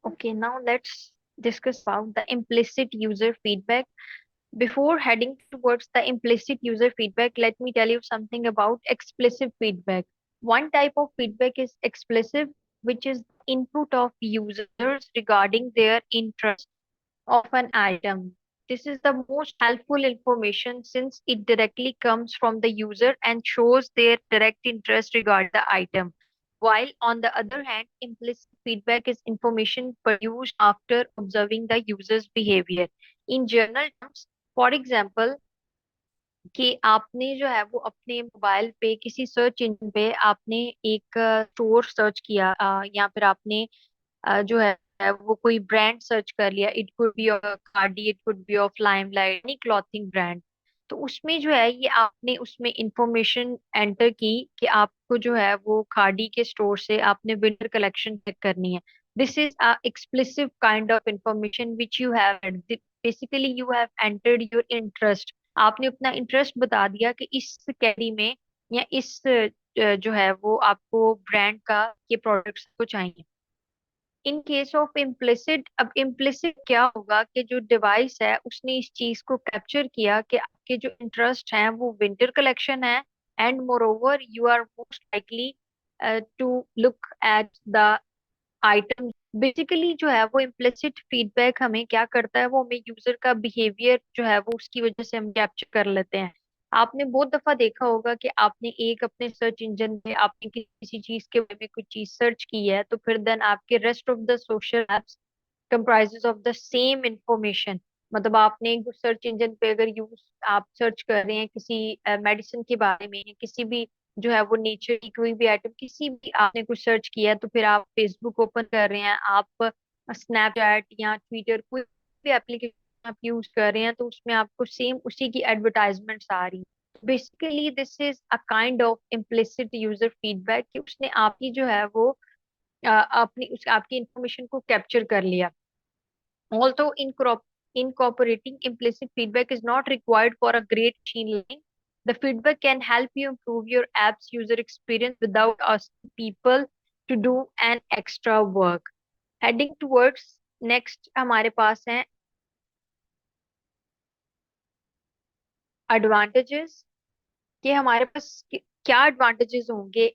Okay, now let's discuss about the implicit user feedback. Before heading towards the implicit user feedback, let me tell you something about explicit feedback. One type of feedback is explicit, which is input of users regarding their interest of an item. This is the most helpful information since it directly comes from the user and shows their direct interest regarding the item. While on the other hand, implicit feedback is information produced after observing the user's behavior. In general terms, for example, कि आपने जो है वो अपने mobile पे किसी search engine पे आपने एक स्टोर सर्च किया या फिर आपने जो है वो कोई ब्रांड सर्च कर लिया। It could be of Cardi, it could be of Limelight, any clothing brand. तो उसमें जो है ये आपने उसमें इंफॉर्मेशन एंटर की कि आपको जो है वो खादी के स्टोर से आपने विंटर कलेक्शन चेक करनी है। This is a explicit kind of information which you have basically you have entered your interest. आपने अपना इंटरेस्ट बता दिया कि इस कैटेगरी में या इस जो है वो आपको ब्रांड का ये प्रोडक्ट्स को चाहिए। इन केस ऑफ इम्प्लिसिट, अब इम्प्लिसिट क्या होगा कि जो डिवाइस है उसने इस चीज को कैप्चर किया कि आपके जो इंटरेस्ट हैं वो विंटर कलेक्शन है, and moreover you are most likely to look at the item. Basically जो है वो इम्प्लिसिट फीडबैक हमें क्या करता है, वो हमें यूजर का बिहेवियर जो है वो उसकी वजह से हम कैप्चर कर लेते हैं। आपने बहुत दफा देखा होगा कि आपने एक अपने सर्च इंजन में आपने किसी चीज के बारे में कुछ चीज सर्च की है, तो फिर देन आपके rest of the social apps comprises of the same information। मतलब आपने एक सर्च इंजन पे अगर यूज आप सर्च कर रहे हैं किसी मेडिसिन के बारे में या किसी भी जो है वो नेचर की कोई भी आइटम, किसी भी आपने कुछ सर्च किया है, तो फिर आप फेसबुक ओपन कर रहे हैं, आप स्नैपचैट या ट्विटर कोई भी एप्लीकेशन आप यूज कर रहे हैं, तो उसमें आपको सेम उसी की एडवर्टाइजमेंट्स आ रही हैं। Basically this is a kind of implicit user feedback कि उसने आपकी जो है वो अपनी उस आपकी इंफॉर्मेशन को कैप्चर कर लिया। Although incorporating implicit feedback is not required for a great machine learning, the feedback can help you improve your app's user experience without asking people to do an extra work. Heading towards next हमारे पास हैं advantages, कि हमारे पास क्या advantages होंगे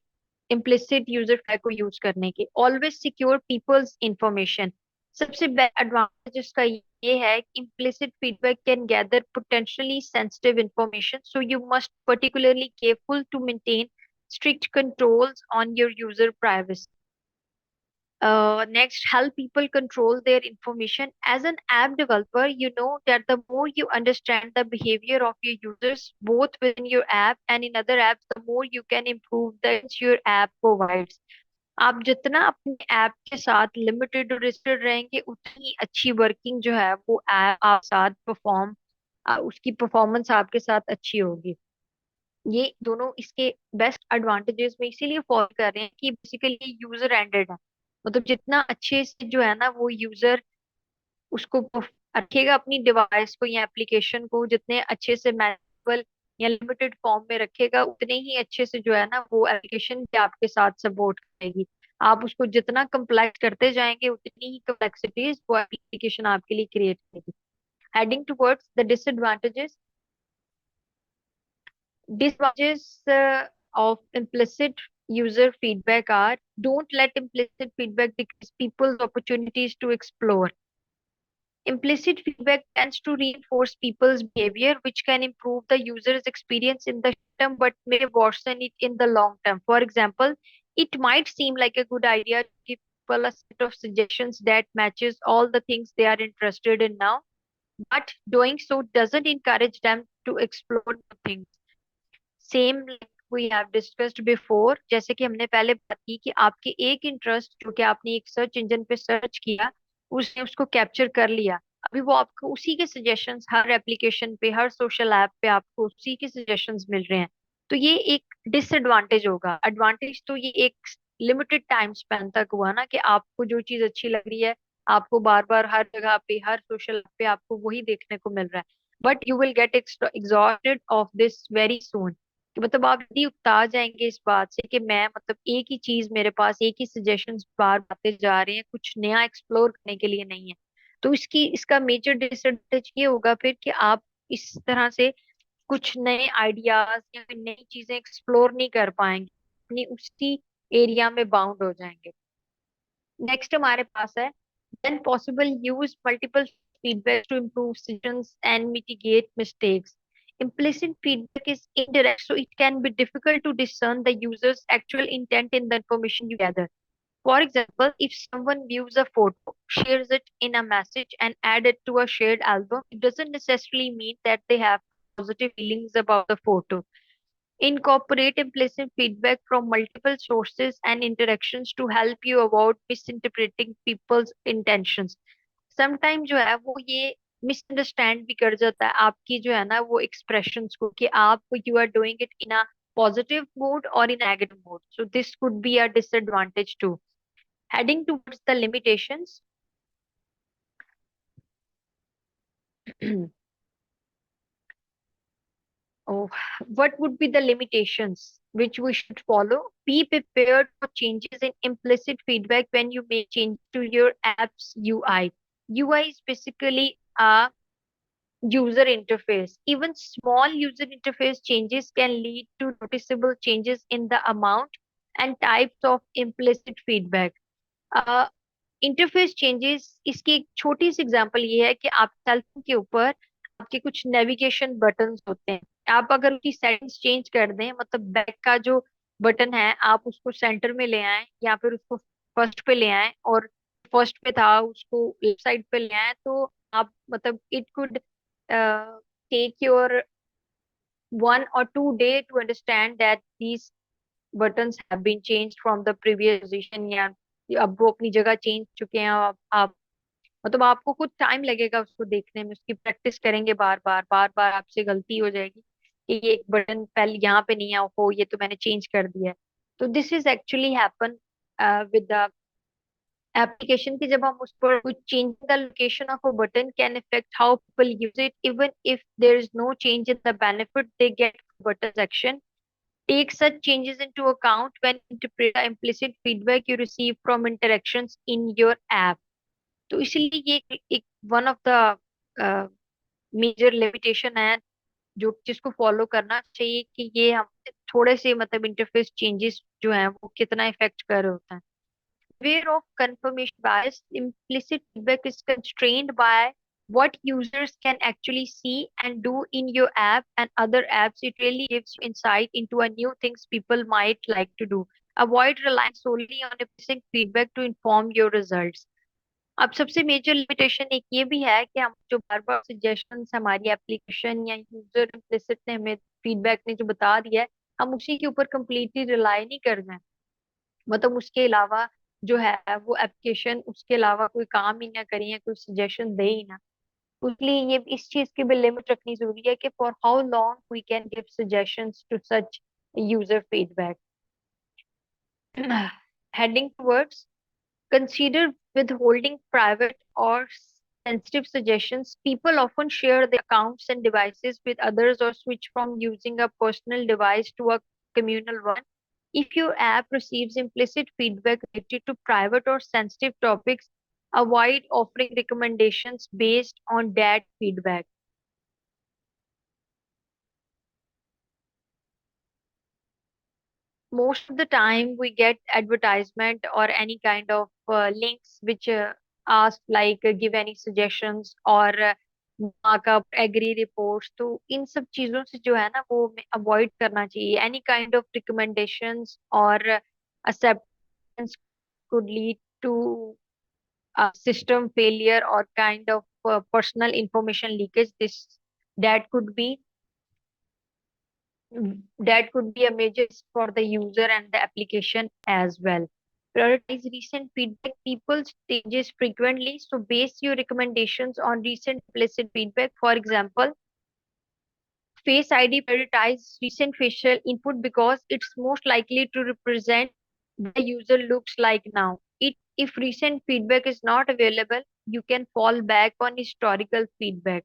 implicit user flag को use करने के। Always secure people's information. सबसे बेस्ट एडवांटेज का ये है कि implicit feedback can gather potentially sensitive information, so you must particularly careful to maintain strict controls on your user privacy. Next, help people control their information. As an app developer, you know that the more you understand the behavior of your users, both within your app and in other apps, the more you can improve the your app provides. आप जितना अपने app के साथ limited और restricted रहेंगे, उतनी अच्छी working जो है वो ऐप आप साथ परफॉर्म उसकी परफॉर्मेंस आपके साथ अच्छी होगी। ये दोनों इसके बेस्ट एडवांटेजेस में इसीलिए फॉलो कर रहे हैं कि बेसिकली यूजर एंडेड है। मतलब जितना अच्छे से जो है ना वो यूजर उसको रखेगा अपनी डिवाइस को या एप्लीकेशन को, जितने अच्छे से मैनुअल या लिमिटेड फॉर्म में रखेगा, उतने ही अच्छे से जो है ना वो एप्लीकेशन भी आपके साथ सपोर्ट करेगी। आप उसको जितना कम्प्लेक्स करते जाएंगे उतनी ही कम्प्लेक्सिटीज वो एप्लीकेशन आपके लिए क्रिएट करेगी। Heading towards the disadvantages. Disadvantages of implicit user feedback are: don't let implicit feedback decrease people's opportunities to explore. Implicit feedback tends to reinforce people's behavior, which can improve the user's experience in the short term but may worsen it in the long term. For example, it might seem like a good idea to give people a set of suggestions that matches all the things they are interested in now, but doing so doesn't encourage them to explore new things. Same like we have discussed before, जैसे कि हमने पहले बात की कि आपके एक interest जो कि आपने एक सर्च इंजन पे सर्च किया, उसने उसको कैप्चर कर लिया। अभी वो आपको उसी के सजेशंस हर एप्लीकेशन पे हर सोशल ऐप पे आपको उसी के सजेशंस मिल रहे हैं। तो ये एक डिसएडवांटेज होगा। एडवांटेज तो ये एक लिमिटेड टाइम स्पैन तक हुआ ना, कि आपको जो चीज अच्छी लग रही है आपको बार बार हर जगह पे हर सोशल ऐप पे आपको वही देखने को मिल रहा है, but you will get exhausted of this very soon. कि मतलब आप जल्दी उकता जाएंगे इस बात से कि मैं मतलब एक ही चीज मेरे पास, एक ही सजेशंस बार आते जा रहे हैं, कुछ नया एक्सप्लोर करने के लिए नहीं है। तो इसका मेजर डिसएडवांटेज ये होगा फिर कि आप इस तरह से कुछ नए आइडियाज या फिर नई चीजें एक्सप्लोर नहीं कर पाएंगे, अपनी उसी एरिया में बाउंड हो जाएंगे। नेक्स्ट हमारे पास है, when possible use multiple feedback to improve decisions and mitigate mistakes. Implicit feedback is indirect, so it can be difficult to discern the user's actual intent in the information you gather. For example, if someone views a photo, shares it in a message, and adds it to a shared album, it doesn't necessarily mean that they have positive feelings about the photo. Incorporate implicit feedback from multiple sources and interactions to help you avoid misinterpreting people's intentions. Sometimes जो है वो ये misunderstand भी कर जाता है आपकी जो है ना वो एक्सप्रेशंस को, कि आप you are doing it in a positive mode और in negative mode, so this could be a disadvantage too. Heading towards the limitations. Oh, what would be the limitations which we should follow? Be prepared for changes in implicit feedback when you make changes to your app's UI. UI is basically a user interface. Even small user interface changes can lead to noticeable changes in the amount and types of implicit feedback. Interface changes, इसकी एक छोटी सी example ये है कि आप cell phone के ऊपर आपके कुछ नेविगेशन बटन्स होते हैं, आप अगर उसकी सेटिंग्स चेंज कर दें, मतलब बैक का जो बटन है आप उसको सेंटर में ले आए या फिर उसको फर्स्ट पे ले आए, और फर्स्ट पे था उसको लेफ्ट साइड पे ले आए, तो आप मतलब it could take your 1 or 2 day to understand that these buttons have been changed from the previous position, या अब वो अपनी जगह चेंज चुके हैं। आप मतलब आपको कुछ टाइम लगेगा उसको देखने में, उसकी प्रैक्टिस करेंगे बार बार बार बार, आपसे गलती हो जाएगी कि ये एक बटन पहले यहाँ पे नहीं है, हो ये तो मैंने चेंज कर दिया है। तो this is actually happen with the application की, जब हम उस पर कुछ change the location of a button can affect how people use it even if there is no change in the benefit they get from button action. Take such changes into account when interpret the implicit feedback you receive from interactions in your app. तो इसीलिए ये एक one of the major limitation है जो जिसको follow करना चाहिए, कि ये हम थोड़े से मतलब इंटरफेस चेंजेस जो हैं वो कितना इफेक्ट कर रहे होते हैं। Aware of confirmation bias, implicit feedback is constrained by what users can actually see and do in your app and other apps. It really gives you insight into a new things people might like to do. Avoid relying solely on implicit feedback to inform your results. अब सबसे major limitation एक ये भी है कि हम जो बार बार suggestions हमारी एप्लीकेशन या यूजर इम्प्लिसिट ने हमें फीडबैक ने जो बता दिया है, हम उसी के ऊपर कंप्लीटली रिलाई नहीं कर रहे हैं। मतलब उसके अलावा जो है वो एप्लीकेशन उसके अलावा कोई काम ही ना करे या कोई सजेशन दे ही ना। इसलिए ये इस चीज की भी लिमिट रखनी जरूरी है कि for how long we can give suggestions to such user feedback. Heading towards, consider withholding private or sensitive suggestions. People often share their accounts and devices with others or switch from using a personal device to a communal one. If your app receives implicit feedback related to private or sensitive topics, avoid offering recommendations based on that feedback. Most of the time we get advertisement or any kind of links which ask like give any suggestions or markup agree reports, तो इन सब चीजों से जो है ना वो avoid करना चाहिए। any kind of recommendations or acceptance could lead to a system failure or kind of personal information leakage. This that could be that could be a major risk for the user and the application as well. Prioritize recent feedback. People changes frequently, so base your recommendations on recent implicit feedback. For example, Face ID prioritize recent facial input because it's most likely to represent the user looks like now. If recent feedback is not available, you can fall back on historical feedback.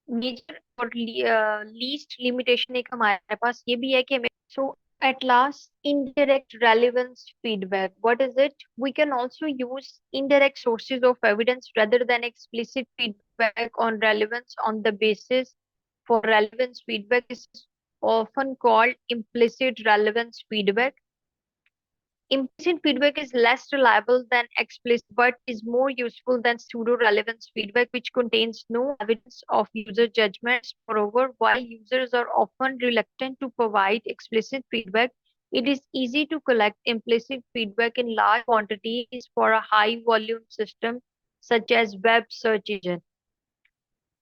Major और least limitation एक हमारे पास ये भी है कि हमें सो at last indirect relevance feedback, what is it? We can also use indirect sources of evidence rather than explicit feedback on relevance. On the basis for relevance feedback is often called implicit relevance feedback. Implicit feedback is less reliable than explicit but is more useful than pseudo relevance feedback, which contains no evidence of user judgments. Moreover, while users are often reluctant to provide explicit feedback, it is easy to collect implicit feedback in large quantities for a high volume system such as web search engine.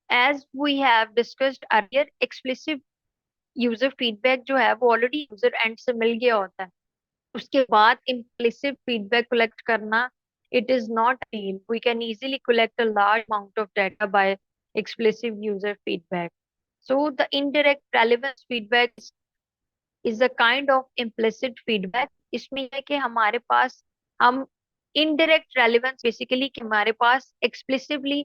As we have discussed earlier, explicit user feedback जो है वो already user end से मिल गया होता है. उसके बाद implicit feedback collect करना, it is not a deal. We can easily collect a large amount of data by explicit user feedback. So the indirect relevance feedback is a kind of implicit feedback. इसमें यह है कि हमारे पास हम indirect relevance basically कि हमारे पास explicitly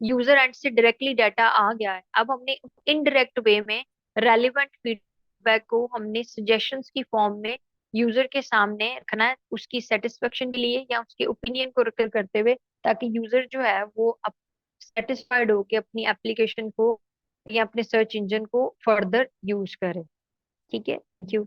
user and से directly data आ गया है, अब हमने इनडायरेक्ट वे में रेलिवेंट फीडबैक को हमने सजेशंस की फॉर्म में यूजर के सामने रखना है उसकी सेटिस्फेक्शन के लिए या उसके ओपिनियन को रिकॉर्ड करते हुए, ताकि यूजर जो है वो अब सेटिस्फाइड हो के अपनी एप्लीकेशन को या अपने सर्च इंजन को फर्दर यूज करे. ठीक है, थैंक यू.